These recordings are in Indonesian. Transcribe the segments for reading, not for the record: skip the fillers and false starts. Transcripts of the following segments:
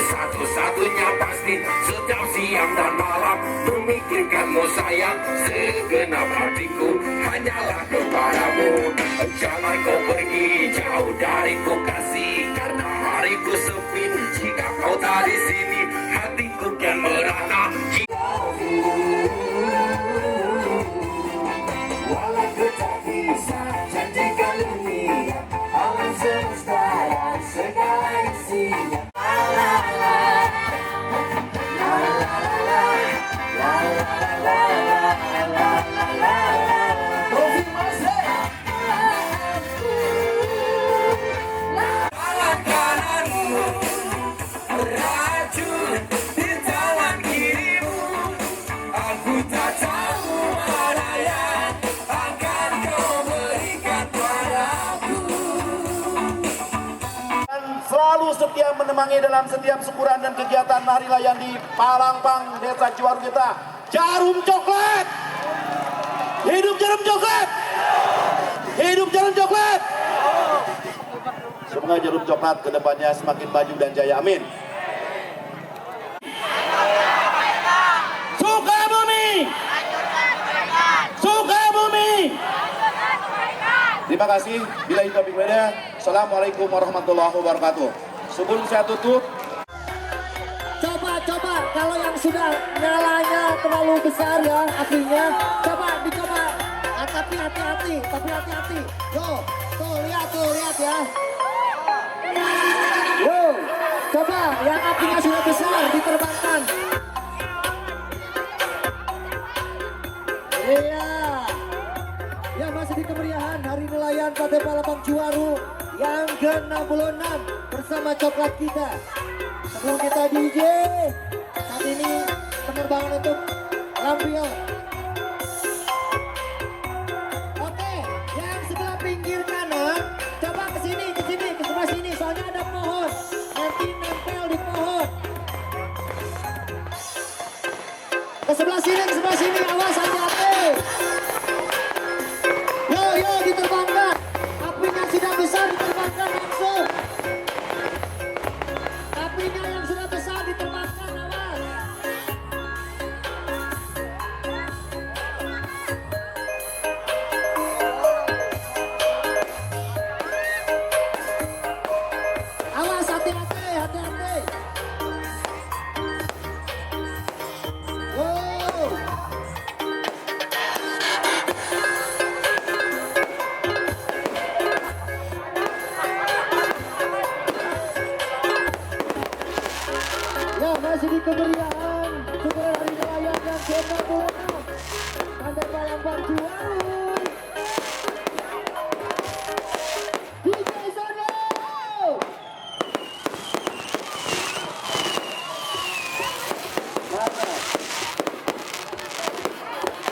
Satu-satunya pasti setiap siang dan malam memikirkanmu sayang, segenap hatiku hanyalah kepadamu. Jangan kau pergi jauh dariku kasih, karena hariku sepi jika kau tak di sini, hatiku kan merana. Walau ku tak bisa janjikan dunia, alam semesta dan segala isinya. Selalu setia menemani dalam setiap syukuran dan kegiatan hari raya di Palangpang, Desa Ciwaru kita. Jarum coklat, hidup jarum coklat, hidup jarum coklat. Semoga jarum coklat kedepannya semakin maju dan jaya, amin. Sukabumi, Sukabumi. Terima kasih. Bila itu berbeda. Assalamualaikum warahmatullahi wabarakatuh. Sebelum saya tutup, coba kalau yang sudah nyalanya terlalu besar ya apinya, coba dicoba, tapi hati-hati, tuh lihat ya. yang apinya sudah besar diterbangkan. Iya. Ya, masih di kemeriahan Hari Nelayan Pantai Palembang Juwaru yang ke-66 bersama coklat kita. Sebelum kita DJ, saat ini penerbangan untuk lampion. Oke, yang sebelah pinggir kanan, coba ke sini, ke sebelah sini, soalnya ada pohon. Nanti nempel di pohon. Ke sebelah sini, awas hati-hati. Yo, diterbangkan. Apinya sudah besar, diterbangkan langsung. Apinya yang sudah besar diterbangkan, awas. Awas, hati-hati. Wow. Ya, masih di kemeriahan syukuran Hari Nelayan yang ke-66 Pantai Palembang Juwaru. DJ Sono.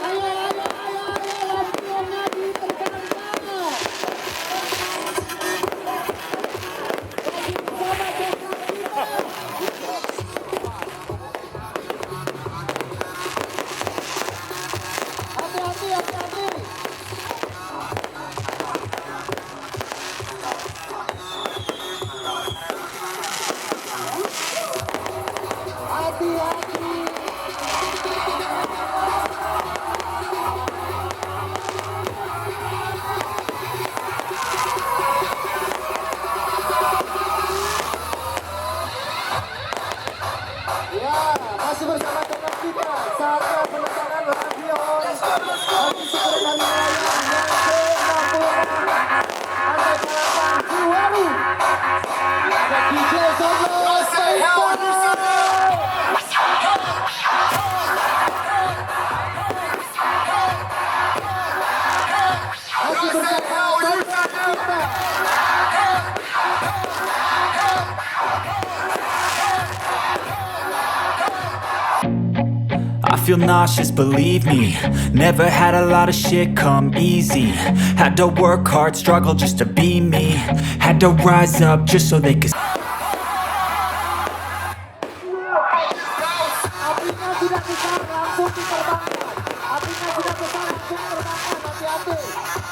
Ayo, lampionnya diterbangkan. Bersama coklat kita. Hati-hati. Ya, masih bersama coklat kita. Saatnya penerbangan lampion. Hari syukuran Hari Nelayan yang ke-66 Pantai Palembang Juwaru. Ada DJ Sono. Stay masih bersama coklat kita. I feel nauseous, believe me. Never had a lot of shit come easy. Had to work hard, struggle just to be me. Had to rise up just so they could. Apinya sudah besar langsung diterbangkan. Hati-hati.